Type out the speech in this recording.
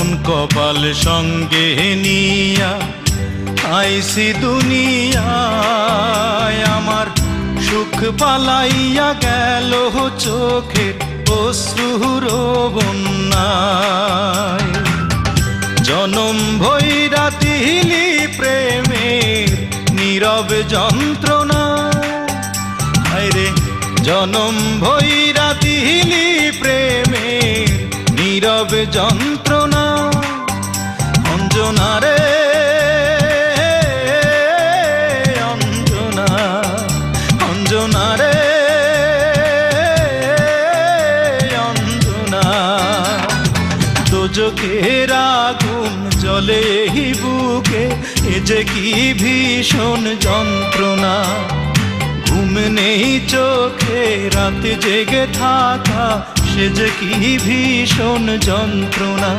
কোন কপাল সঙ্গে নিয়া আইসি দুনিয়ায়, আমার সুখ পালাইয়া গেল চোখের অশ্রুর বন্যায়। জনম ভৈরা দিলি প্রেমের নীরব যন্ত্রণা, আরে জনম ভৈরা দিলি প্রেমের নীরব যন্ত্রণা। অঞ্জনা রে অঞ্জনা, অঞ্জনা রে অঞ্জনা। দোজখের আগুন জ্বলে এই বুকে, এ যে কি ভীষণ যন্ত্রণা। ঘুম নেই চোখে রাতে জেগে থাকা, সে যে কি ভীষণ যন্ত্রণা।